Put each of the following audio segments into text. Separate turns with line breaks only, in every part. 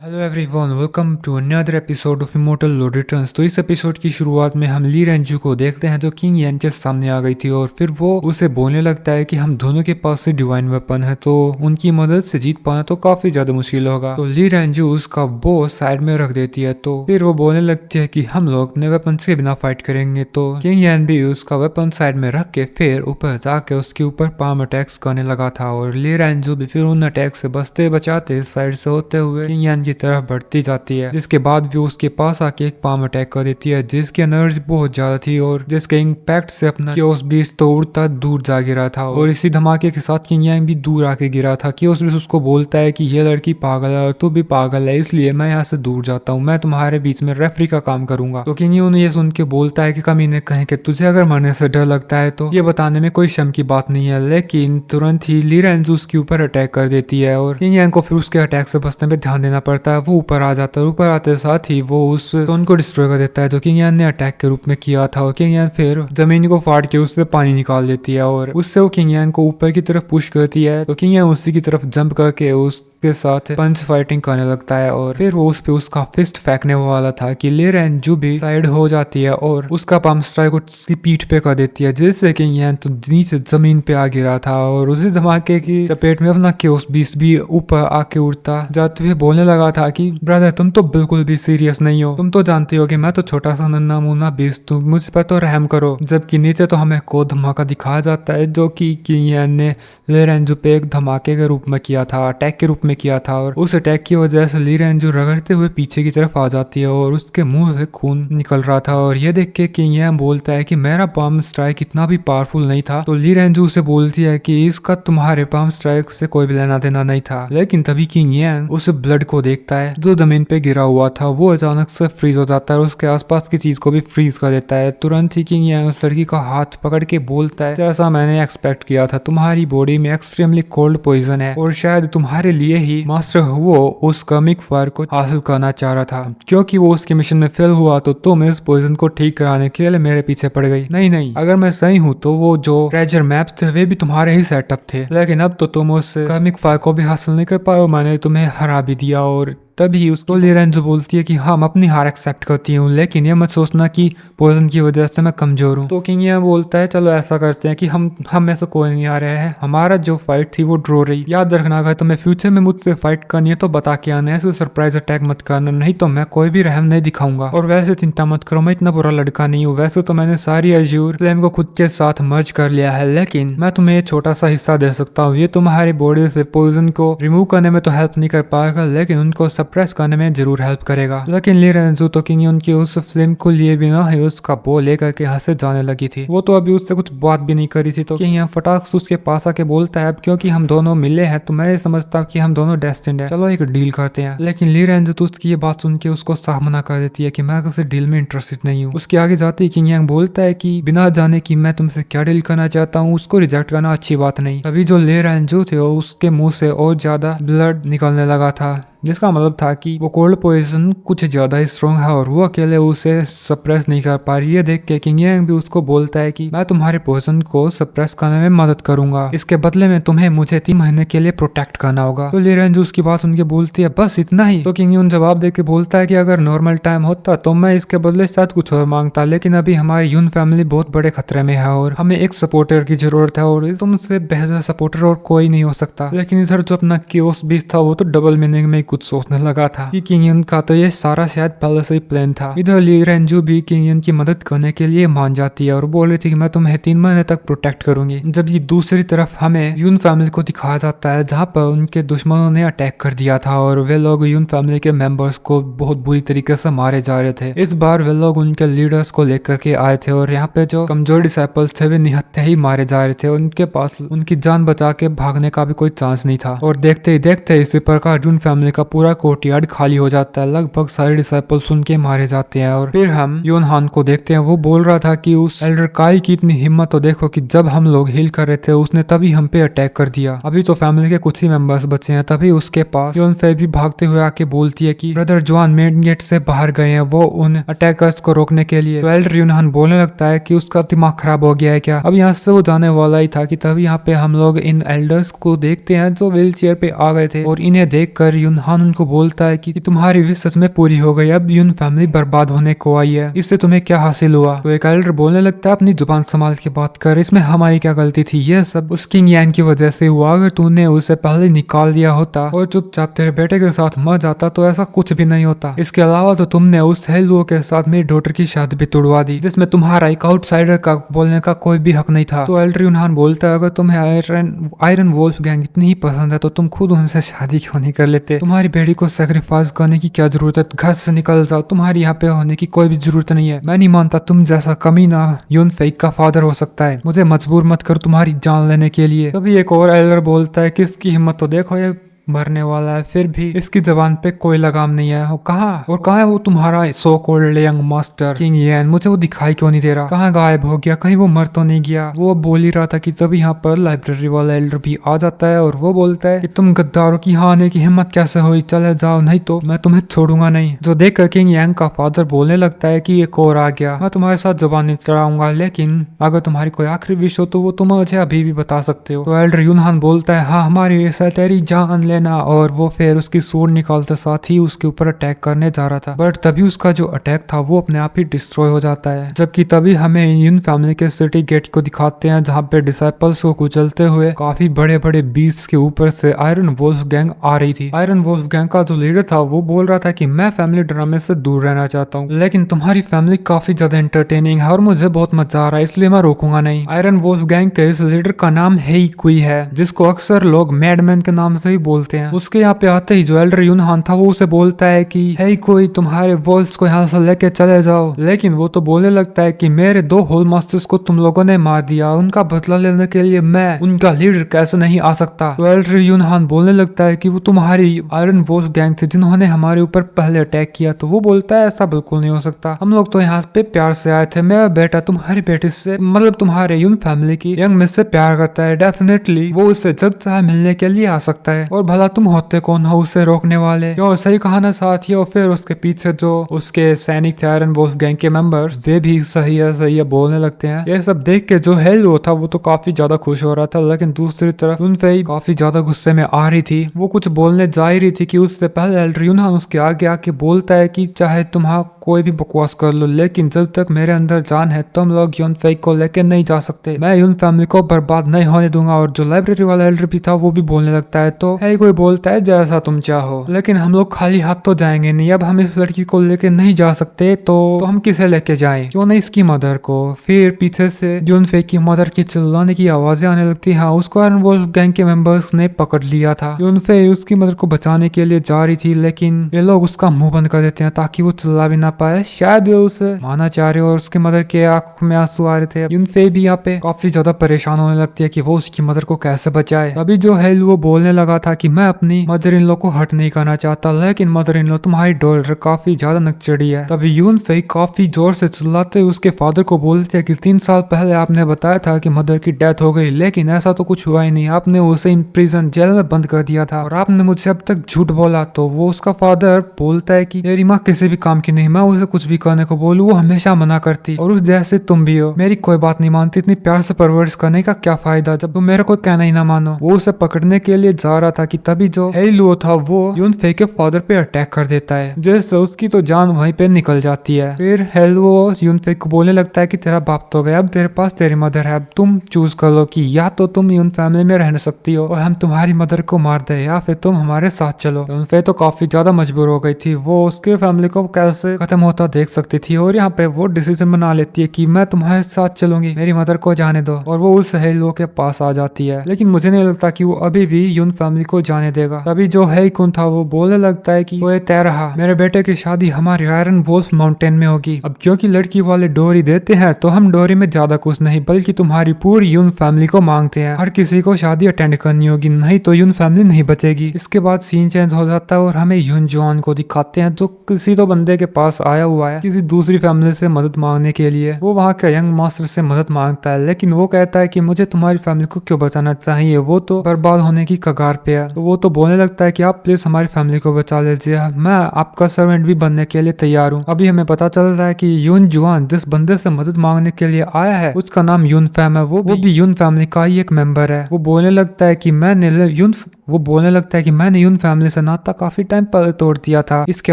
Hello everyone, welcome to another episode of Immortal Lord Returns. तो इस episode की शुरुआत में हम ली रेंजू को देखते हैं जो किंग यान के सामने आ गई थी और फिर वो उसे बोलने लगता है कि हम दोनों के पास से डिवाइन वेपन है, तो उनकी मदद से जीत पाना तो काफी ज्यादा मुश्किल होगा। तो ली रेंजू उसका बो साइड में रख देती है, तो फिर वो बोलने लगती है कि हम लोग अपने वेपन के बिना फाइट करेंगे। तो किंग यान भी उसका वेपन साइड में रख के फिर ऊपर जाके उसके ऊपर पाम अटैक्स करने लगा था और ली रेंजू भी फिर उन अटैक से बचते बचाते साइड से होते हुए किंग यान की तरफ बढ़ती जाती है, जिसके बाद भी उसके पास आके एक पाम अटैक कर देती है जिसकी एनर्जी बहुत ज्यादा थी और जिसके इम्पैक्ट से अपना क्योस बीस्ट तो उड़ता दूर जा गिरा था। और इसी धमाके के साथ किंग यान भी दूर आके गिरा था। क्योस बीस्ट उसको बोलता है कि ये लड़की पागल है और तू भी पागल है, इसलिए मैं यहाँ से दूर जाता हूँ, मैं तुम्हारे बीच में रेफरी का काम करूंगा। तो किंग यान ये सुन के बोलता है कि कमीने कहें कि तुझे अगर मरने से डर लगता है तो ये बताने में कोई शर्म की बात नहीं है। लेकिन तुरंत ही ली रेंजू उसके ऊपर अटैक कर देती है और किंग यान को फिर उसके अटैक से बचने पे ध्यान देना पड़ता है। वो ऊपर आ जाता है, ऊपर आते साथ ही वो उस स्टोन को डिस्ट्रॉय कर देता है जो किंग यान ने अटैक के रूप में किया था। और किंग यान फिर जमीन को फाड़ के उससे पानी निकाल देती है और उससे वो किंग यान को ऊपर की तरफ पुश करती है। तो किंग यान उसी की तरफ जंप करके उस के साथ पंच फाइटिंग करने लगता है और फिर वो उस पे उसका फिस्ट फेंकने वाला था कि ले रेंजू भी साइड हो जाती है और उसका पाम स्ट्राइक उसकी पीठ पे कर देती है, जिससे किंग यान तो नीचे जमीन पे आ गिरा था और उसी धमाके की चपेट में अपना क्योस बीस्ट भी ऊपर आके उड़ता जाते हुए बोलने लगा था कि ब्रदर तुम तो बिल्कुल भी सीरियस नहीं हो, तुम तो जानते हो कि मैं तो छोटा सा नन्ना मुन्ना बीस्ट, तुम मुझ पर तो रहम करो। जबकि नीचे तो हमें को धमाका दिखाया जाता है जो कि किंग यान ने ले रेंजू पे एक धमाके के रूप में किया था, अटैक के रूप में किया था। और उस अटैक की वजह से ली रेंजू रगड़ते हुए पीछे की तरफ आ जाती है और उसके मुंह से खून निकल रहा था। और ये देख के किंग यान बोलता है कि मेरा पाम स्ट्राइक इतना भी पावरफुल नहीं था। तो ली रेंजू उसे बोलती है कि इसका तुम्हारे पाम स्ट्राइक से कोई भी लेना देना नहीं था। लेकिन तभी किंग यान उस ब्लड को देखता है जो जमीन पे गिरा हुआ था, वो अचानक से फ्रीज हो जाता है और उसके आसपास की चीज को भी फ्रीज कर देता है। तुरंत ही किंग यान उस लड़की का हाथ पकड़ के बोलता है जैसा मैंने एक्सपेक्ट किया था, तुम्हारी बॉडी में एक्सट्रीमली कोल्ड पॉइजन है और शायद तुम्हारे लिए ही मास्टर वो उस कमिक फायर को हासिल करना चाह रहा था। क्योंकि वो उसके मिशन में फेल हुआ तो तुम इस पॉइजन को ठीक कराने के लिए मेरे पीछे पड़ गई। नहीं नहीं, अगर मैं सही हूँ तो वो जो ट्रेजर मैप्स थे वे भी तुम्हारे ही सेटअप थे, लेकिन अब तो तुम उस कमिक फायर को भी हासिल नहीं कर पाए, मैंने तुम्हें हरा भी दिया। और तभी उसको ली रेंजू बोलती है कि हम अपनी हार एक्सेप्ट करती हूँ, लेकिन ये मत सोचना कि पॉइजन की वजह से मैं कमजोर हूँ। तो किंग यान बोलता है चलो ऐसा करते हैं कि हम में से कोई नहीं आ रहे हैं, हमारा जो फाइट थी वो ड्रॉ रही। याद रखना अगर तुम्हें फ्यूचर में मुझसे फाइट करनी है तो बता के आना, ऐसे सरप्राइज अटैक मत करना, नहीं तो मैं कोई भी रहम नहीं दिखाऊंगा। और वैसे चिंता मत करो, मैं इतना बुरा लड़का नहीं हूँ, वैसे तो मैंने सारी अज्यूर फ्लेम को खुद के साथ मर्ज कर लिया है, लेकिन मैं तुम्हें एक छोटा सा हिस्सा दे सकता हूँ। ये तुम्हारी बॉडी से पॉइजन को रिमूव करने में तो हेल्प नहीं कर पाएगा, लेकिन उनको सप्रेस करने में जरूर हेल्प करेगा। लेकिन ली रेंजू तो किंग यान की उस फ्लेम को लिए बिना ही उसका बो लेकर के यहाँ से जाने लगी थी। वो तो अभी उससे कुछ बात भी नहीं करी थी। तो किंग यान फटाक से उसके पास आके बोलता है अब क्योंकि हम दोनों मिले हैं तो मैं समझता हूँ कि हम दोनों डेस्टिन्ड है, चलो एक डील करते हैं। लेकिन ली रेंजू तो उसकी ये बात सुन के उसको साफ मना कर देती है कि मैं किसी डील में इंटरेस्टेड नहीं हूँ। उसके आगे जाते ही किंग यान बोलता है कि बिना जाने कि मैं तुमसे क्या डील करना चाहता हूँ उसको रिजेक्ट करना अच्छी बात नहीं। तभी जो ली रेंजू थे उसके मुंह से और ज्यादा ब्लड निकलने लगा था, जिसका मतलब था कि वो कोल्ड पॉइजन कुछ ज्यादा ही स्ट्रॉन्ग है और वो अकेले उसे सप्रेस नहीं कर पा रही है। देख के किंग यान भी उसको बोलता है कि मैं तुम्हारे पॉइजन को सप्रेस करने में मदद करूंगा, इसके बदले में तुम्हें मुझे 3 महीने के लिए प्रोटेक्ट करना होगा। तो ली रेंजू उसकी बात सुन के बोलती है बस इतना ही। तो किंग यान जवाब दे के बोलता है कि अगर नॉर्मल टाइम होता तो मैं इसके बदले शायद कुछ और मांगता, लेकिन अभी हमारी यून फैमिली बहुत बड़े खतरे में है और हमें एक सपोर्टर की जरूरत है और तुमसे बेहतर सपोर्टर और कोई नहीं हो सकता। लेकिन इधर जो अपना क्योस बीस्ट था वो तो डबल मीनिंग में कुछ सोचने लगा था कि किंग यान का तो ये सारा शायद पहले से ही प्लान था। इधर ली रेंजू भी किंग यान की मदद करने के लिए मान जाती है और बोल रही थी कि मैं तुम्हें 3 महीने तक प्रोटेक्ट करूंगी। जब ये दूसरी तरफ हमें यून फैमिली को दिखाया जाता है जहाँ पर उनके दुश्मनों ने अटैक कर दिया था और वे लोग यून फैमिली के मेंबर्स को बहुत बुरी तरीके से मारे जा रहे थे। इस बार वे लोग उनके लीडर्स को लेकर के आए थे और यहाँ पे जो कमजोर डिसाइपल्स थे वे निहत्थे ही मारे जा रहे थे, उनके पास उनकी जान बचा के भागने का भी कोई चांस नहीं था। और देखते ही देखते इसी प्रकार यून फैमिली का पूरा कोर्टयार्ड खाली हो जाता है, लगभग सारे डिसाइपल्स उनके मारे जाते हैं। और फिर हम योन हान को देखते हैं, वो बोल रहा था कि उस एल्डर काई की इतनी हिम्मत तो देखो कि जब हम लोग हील कर रहे थे उसने तभी हम पे अटैक कर दिया, अभी तो फैमिली के कुछ ही मेंबर्स बचे हैं। तभी उसके पास योन फे भी भागते हुए आके बोलती है कि ब्रदर जॉन मेन गेट से बाहर गए हैं वो उन अटैकर्स को रोकने के लिए। तो एल्डर योन हान बोलने लगता है कि उसका दिमाग खराब हो गया है क्या, अब यहाँ से वो जाने वाला ही था कि तभी यहाँ पे हम लोग इन एल्डर्स को देखते हैं जो व्हील चेयर पे आ गए थे और इन्हें देख कर युन हान उनको बोलता है कि तुम्हारी विश सच में पूरी हो गई, अब यून फैमिली बर्बाद होने को आई है, इससे तुम्हें क्या हासिल हुआ। तो एक एल्डर बोलने लगता है अपनी जुबान संभाल के बात कर, इसमें हमारी क्या गलती थी, ये सब उस किंग यान की वजह से हुआ। अगर तूने उसे पहले निकाल दिया होता और चुपचाप तेरे बेटे के साथ मर जाता तो ऐसा कुछ भी नहीं होता। इसके अलावा तो तुमने उस हेलुओ के साथ मेरी डॉटर की शादी भी तोड़वा दी, जिसमें तुम्हारा एक आउटसाइडर का बोलने का कोई भी हक नहीं था। तो एल्डर यूनहान बोलता है अगर तुम्हें आयरन वोल्फ गैंग इतनी ही पसंद है तो तुम खुद उनसे शादी क्यों नहीं कर लेते। तुम्हारी बेटी को सेक्रीफाइस करने की क्या जरूरत है, घर से निकल जाओ, तुम्हारी यहाँ पे होने की कोई भी जरूरत नहीं है। मैं नहीं मानता तुम जैसा कमीना यून फेक का फादर हो सकता है, मुझे मजबूर मत कर तुम्हारी जान लेने के लिए। तभी एक और एल्डर बोलता है किसकी हिम्मत, तो देखो ये मरने वाला है, फिर भी इसकी जबान पे कोई लगाम नहीं है। कहाँ है वो तुम्हारा so called young master King Yen, मुझे वो दिखाई क्यों नहीं दे रहा, कहाँ गायब हो गया, कहीं वो मर तो नहीं गया। वो बोल ही रहा था कि तब यहाँ पर लाइब्रेरी वाला एल्डर भी आ जाता है और वो बोलता है कि तुम गद्दारों की यहाँ आने की हिम्मत कैसे हुई, चले जाओ नहीं तो मैं तुम्हें छोड़ूंगा नहीं। जो देखकर किंग यांग का फादर बोलने लगता है कि एक और आ गया, मैं तुम्हारे साथ जुबान नहीं चढ़ाऊंगा, लेकिन अगर तुम्हारी कोई आखिरी विश हो तो वो तुम मुझे अभी भी बता सकते हो। तो एल्डर यूनहान बोलता है हाँ हमारी विश है तेरी जान लेना, और वो फिर उसकी सूंड निकालते साथ ही उसके ऊपर अटैक करने जा रहा था। बट तभी उसका जो अटैक था वो अपने आप ही डिस्ट्रॉय हो जाता है। जबकि तभी हमें यून फैमिली के सिटी गेट को दिखाते हैं जहाँ पे डिसाइपल्स को कुचलते हुए काफी बड़े बड़े बीस्ट के ऊपर से आयरन वोल्फ गैंग आ रही थी। आयरन वोल्फ गैंग का जो लीडर था वो बोल रहा था कि मैं फैमिली ड्रामे से दूर रहना चाहता हूँ, लेकिन तुम्हारी फैमिली काफी ज्यादा एंटरटेनिंग है और मुझे बहुत मजा आ रहा है, इसलिए मैं रोकूंगा नहीं। आयरन वोल्फ गैंग के इस लीडर का नाम हेई कुई है, जिसको अक्सर लोग मैडमैन के नाम से ही बोलते हैं। उसके यहाँ पे आते ही जो एल्डर यूनहान था वो उसे बोलता है कि हे कोई तुम्हारे वोल्फ्स को यहाँ से लेके चले जाओ, लेकिन वो तो बोलने लगता है कि मेरे 2 होल मास्टर्स को तुम लोगों ने मार दिया, उनका बदला लेने के लिए मैं उनका लीडर कैसे नहीं आ सकता। तो एल्डर यूनहान बोलने लगता है कि वो तुम्हारी आयरन वोल्फ गैंग थी जिन्होंने हमारे ऊपर पहले अटैक किया। तो वो बोलता है ऐसा बिल्कुल नहीं हो सकता, हम लोग तो यहाँ पे प्यार से आए थे, मेरा बेटा तुम्हारी बेटी से मतलब तुम्हारे यून फैमिली की यंग मिस से प्यार करता है, डेफिनेटली वो उससे जब चाहे मिलने के लिए आ सकता है। और भला तुम होते कौन हो उसे रोकने वाले, क्यों सही कहा ना साथी। और फिर उसके पीछे जो उसके सैनिक थे आयरन वोल्फ गैंग के मेंबर्स, वे भी सही है बोलने लगते हैं। ये सब देख के जो हेलो था वो तो काफी ज्यादा खुश हो रहा था, लेकिन दूसरी तरफ यूनफेई काफी ज्यादा गुस्से में आ रही थी। वो कुछ बोलने जा ही रही थी कि उससे पहले एल्डर यूनहान उसके आगे आके बोलता है कि चाहे तुम्हारा कोई भी बकवास कर लो, लेकिन जब तक मेरे अंदर जान है तुम लोग यूनफेई को लेके नहीं जा सकते, मैं यून फैमिली को बर्बाद नहीं होने दूंगा। और जो लाइब्रेरी वाला एल्डर भी था वो भी बोलने लगता है। तो है कोई बोलता है जैसा तुम चाहो, लेकिन हम लोग खाली हाथ तो जाएंगे नहीं, अब हम इस लड़की को लेके नहीं जा सकते तो हम किसे लेके जाएं, क्यों नहीं इसकी मदर को। फिर पीछे से यूनफेई की मदर की चिल्लाने की आवाजें आने लगती है। उसको आयरन वोल्फ गैंग के मेंबर्स ने पकड़ लिया था। यूनफेई उसकी मदर को बचाने के लिए जा रही थी, लेकिन ये लोग उसका मुंह बंद कर देते हैं ताकि वो चिल्ला भी ना पाए। शायद वे उसे माना चाह रहे और उसके मदर के आंखों में आंसू आ रहे थे। यूनफेई भी यहाँ पे काफी ज्यादा परेशान होने लगती है कि वो उसकी मदर को कैसे बचाए। अभी जो हेल वो बोलने लगा था कि मैं अपनी मदर इन लॉ को हर्ट नहीं करना चाहता, लेकिन मदर इन लॉ तुम्हारी डॉटर काफी ज्यादा नकचड़ी है। तभी यूनफेई काफी जोर से चिल्लाते हुए उसके फादर को बोलते हैं कि 3 साल पहले आपने बताया था कि मदर की डेथ हो गई, लेकिन ऐसा तो कुछ हुआ ही नहीं, आपने उसे इन प्रिजन जेल में बंद कर दिया था और आपने मुझसे अब तक झूठ बोला। तो वो उसका फादर बोलता है कि मेरी माँ किसी भी काम की नहीं, मैं उसे कुछ भी करने को बोलूं वो हमेशा मना करती, और उस जैसे तुम भी हो, मेरी कोई बात नहीं मानती, इतनी प्यार से परवरिश करने का क्या फायदा जब तुम मेरा कोई कहना ही ना मानो। वो उसे पकड़ने के लिए जा रहा था कि तभी जो हेलुओ था वो यूनफेई के फादर पे अटैक कर देता है, जिससे उसकी तो जान वहीं पे निकल जाती है। फिर हेलुओ यूनफेई को बोलने लगता है कि तेरा बाप तो गया, अब तेरे पास तेरी मदर है, अब तुम चूज कर लो कि या तो तुम यून फैमिली में रह सकती हो और हम तुम्हारी मदर को मार दे, या फिर तुम हमारे साथ चलो। यूनफेई तो काफी ज्यादा मजबूर हो गई थी, वो उसके फैमिली को कैसे खत्म होता देख सकती थी, और यहाँ पे वो डिसीजन बना लेती है कि मैं तुम्हारे साथ चलूंगी, मेरी मदर को जाने दो, और वो उस हेलुओ के पास आ जाती है। लेकिन मुझे नहीं लगता कि वो अभी भी यून फैमिली को जाने देगा। तभी जो हेकुन था वो बोलने लगता है कि वो तय रहा, मेरे बेटे की शादी हमारे आयरन वोल्फ माउंटेन में होगी। अब क्योंकि लड़की वाले डोरी देते हैं तो हम डोरी में ज्यादा कुछ नहीं बल्कि तुम्हारी पूरी यून फैमिली को मांगते हैं, हर किसी को शादी अटेंड करनी होगी, नहीं तो यून फैमिली नहीं बचेगी। इसके बाद सीन चेंज हो जाता है और हमें यून जॉन को दिखाते हैं जो किसी तो बंदे के पास आया हुआ है किसी दूसरी फैमिली से मदद मांगने के लिए। वो वहाँ के यंग मास्टर से मदद मांगता है, लेकिन वो कहता है कि मुझे तुम्हारी फैमिली को क्यों बचाना चाहिए, वो तो बर्बाद होने की कगार पे है। तो वो तो बोलने लगता है कि आप प्लीज हमारी फैमिली को बचा लीजिए, मैं आपका सर्वेंट भी बनने के लिए तैयार हूँ। अभी हमें पता चल रहा है कि यून जुआन जिस बंदे से मदद मांगने के लिए आया है उसका नाम यून फैम है, वो भी यून फैमिली का ही एक मेंबर है। वो बोलने लगता है कि मैंने यून वो बोलने लगता है कि मैंने यून फैमिली से नाता काफी टाइम पहले तोड़ दिया था। इसके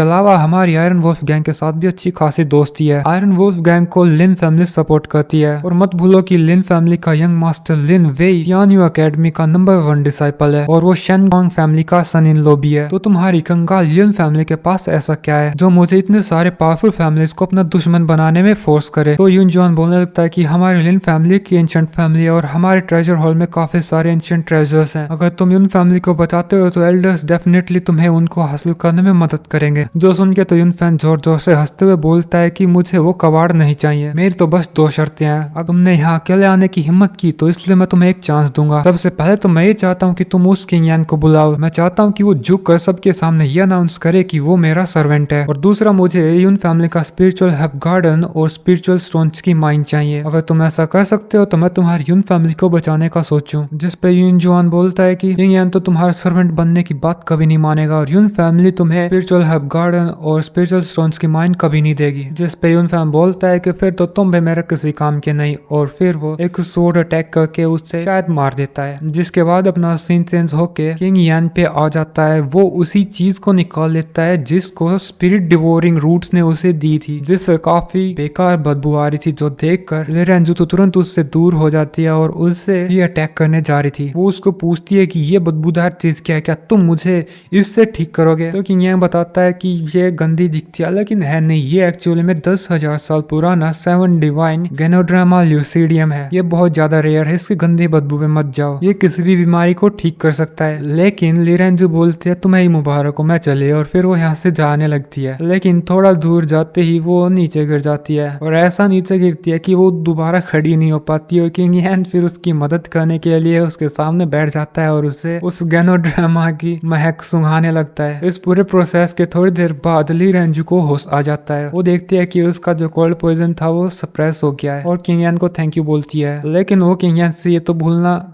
अलावा हमारी आयरन वुल्फ गैंग के साथ भी अच्छी खासी दोस्ती है। आयरन वुल्फ गैंग को लिन फैमिली सपोर्ट करती है और मत भूलो कि लिन फैमिली का यंग मास्टर लिन वेई तियान्यू एकेडमी का नंबर 1 डिसाइपल है और वो शेनगोंग फैमिली का सन इन लॉ भी है। तो तुम्हारी कंगाल लिन फैमिली के पास ऐसा क्या है जो मुझे इतने सारे पावरफुल फैमिलीज को अपना दुश्मन बनाने में फोर्स करे। तो यून जॉन बोलने लगता है कि हमारी लिन फैमिली की एंशिएंट फैमिली है और हमारे ट्रेजर हॉल में काफी सारे एंशिएंट ट्रेजर्स हैं। अगर तुम यून फैमिली को बचाते हो तो एल्डर्स डेफिनेटली तुम्हें उनको हासिल करने में मदद करेंगे। जो सुन के तो यून फैन जोर जोर से हंसते हुए बोलता है कि मुझे वो कबाड़ नहीं चाहिए, मेरी तो बस 2 शर्तें हैं। अगर तुमने यहाँ अकेले आने की हिम्मत की तो इसलिए मैं तुम्हें एक चांस दूंगा। सबसे पहले तो मैं ये चाहता हूँ कि तुम उस किंग यान को बुलाओ। मैं चाहता हूँ कि वो झुक कर सबके सामने ये अनाउंस करे कि वो मेरा सर्वेंट है। और दूसरा, मुझे यून फैमिली का स्पिरिचुअल हब गार्डन और स्पिरिचुअल स्टोन्स की माइन चाहिए। अगर तुम ऐसा कर सकते हो तो मैं तुम्हारी यून फैमिली को बचाने का सोचूं। जिस पे यून जुआन बोलता है कि किंग यान तो तुम्हारा सर्वेंट बनने की बात कभी नहीं मानेगा और यून फैमिली तुम्हें स्पिरिचुअल हब गार्डन और स्पिरिचुअल स्टोन्स की माइन कभी नहीं देगी। जिस पे यून फैम बोलता है कि फिर तो तुम भी मेरे किसी काम के नहीं, और फिर वो एक स्वॉर्ड अटैक करके उससे शायद मार देता है। जिसके बाद अपना सीन चेंज होके किंग यान पे आ जाता है। वो उसी चीज को निकाल लेता है जिसको स्पिरिट डिवोरिंग रूट्स ने उसे दी थी, जिससे काफी बेकार बदबू आ रही थी, जो देखकर ली रेंजू तो तुरंत उससे दूर हो जाती है और उससे ये अटैक करने जा रही थी। वो उसको पूछती है कि ये बदबूदार चीज क्या है, क्या तुम मुझे इससे ठीक करोगे? तो किंग यान बताता है कि ये गंदी दिखती है लेकिन है नहीं, ये एक्चुअली में 10,000 साल पुराना 7 डिवाइन गैनोड्रामा ल्यूसीडियम है। ये बहुत ज्यादा रेयर है, इसकी गंदी बदबू में मत जाओ, ये किसी भी बीमारी को ठीक कर सकता है। लेकिन ली रेंजू बोलती है तुम्हें ही मुबारक हो, मैं चले, और फिर वो यहाँ से जाने लगती है। लेकिन थोड़ा दूर जाते ही वो नीचे गिर जाती है और ऐसा नीचे गिरती है कि वो दोबारा खड़ी नहीं हो पाती और किंग यान फिर उसकी मदद करने के लिए उसके सामने बैठ जाता है और उसे उस गैनोड्रामा की महक सुंघाने लगता है। इस पूरे प्रोसेस के थोड़ी देर बाद ली रेंजू को होश आ जाता है। वो देखती है कि उसका जो कोल्ड पॉइजन था वो सप्रेस हो गया है और किंग यान को थैंक यू बोलती है। लेकिन वो किंग यान से ये तो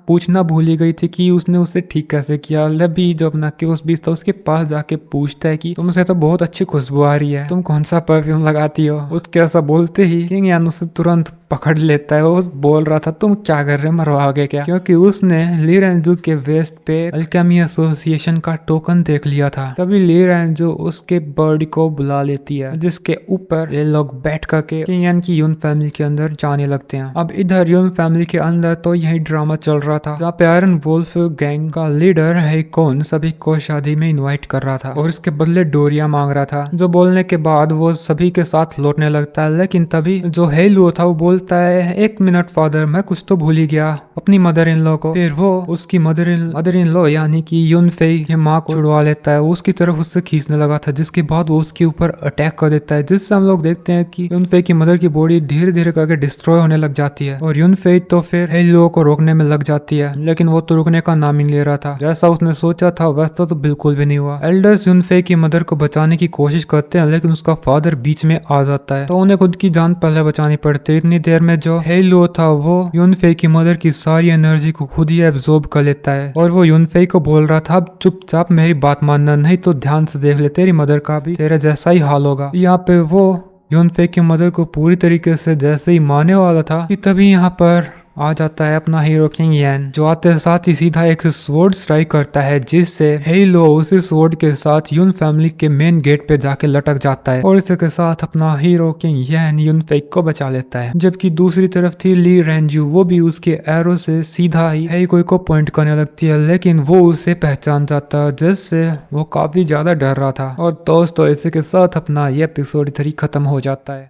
पूछना भूल ही गई थी कि उसने उसे ठीक कैसे किया। लबी जो अपना क्यूस बीच था उसके पास जाके पूछता है कि तुमसे तो बहुत अच्छी खुशबू आ रही है, तुम कौन सा परफ्यूम लगाती हो? उसके ऐसा बोलते ही किंग यान उसे तुरंत पकड़ लेता है। वो बोल रहा था तुम क्या कर रहे हो, मरवाओगे क्या? क्योंकि उसने ली रेंजू के वेस्ट पे अल्केमी एसोसिएशन का टोकन देख लिया था। तभी ली रेंजू उसके बर्ड को बुला लेती है जिसके ऊपर ये लोग बैठ करके किंग यान की यून फैमिली के अंदर जाने लगते हैं। अब इधर यून फैमिली के अंदर तो यही ड्रामा चल रहा था जहाँ पे आयरन वुल्फ गैंग का लीडर हेकोन सभी को शादी में इनवाइट कर रहा था और इसके बदले डोरिया मांग रहा था, जो बोलने के बाद वो सभी के साथ लौटने लगता है। लेकिन तभी जो हेलुओ था वो बोलता है 1 मिनट फादर, मैं कुछ तो भूल ही गया, अपनी मदर इन लॉ को। फिर वो उसकी मदर इन लॉ यानी कि यून फेई की माँ को छुड़वा लेता है। वो उसकी तरफ उससे खींचने लगा था जिसके बाद वो उसके ऊपर अटैक कर देता है, जिससे हम लोग देखते हैं कि यून फेई की मदर की बॉडी धीरे धीरे करके डिस्ट्रॉय होने लग जाती है और यून फेई तो फिर हेलुओ को रोकने में लग जाती है। लेकिन वो तो रुकने का नाम ही नहीं ले रहा था। जैसा उसने सोचा था वैसा तो बिल्कुल भी नहीं हुआ। एल्डर्स यून फेई की मदर को बचाने की कोशिश करते हैं लेकिन उसका फादर बीच में आ जाता है, तो उन्हें खुद की जान पहले बचानी पड़ती है। इतनी देर में जो हेलुओ था वो यून फेई की मदर की सारी एनर्जी को खुद ही एब्जॉर्ब कर लेता है और वो यून फेई को बोल रहा था अब चुपचाप मेरी बात मानना, नहीं तो ध्यान से देख ले तेरी मदर का भी तेरे जैसा ही हाल होगा। यहाँ पे वो यून फेई की मदर को पूरी तरीके से जैसे ही मानने वाला था कि तभी यहाँ पर आ जाता है अपना हीरो किंग यान, जो आते साथ ही सीधा एक स्वॉर्ड स्ट्राइक करता है जिससे हेलो उसी स्वॉर्ड के साथ यून फैमिली के मेन गेट पे जाके लटक जाता है और इसके साथ अपना हीरो किंग यान यून फेई को बचा लेता है। जबकि दूसरी तरफ थी ली रेंजू, वो भी उसके एरो से सीधा ही हेइकोई को पॉइंट करने लगती है लेकिन वो उसे पहचान जाता है जिससे वो काफी ज्यादा डर रहा था। और दोस्तों इसी के साथ अपना ये एपिसोड 3 खत्म हो जाता है।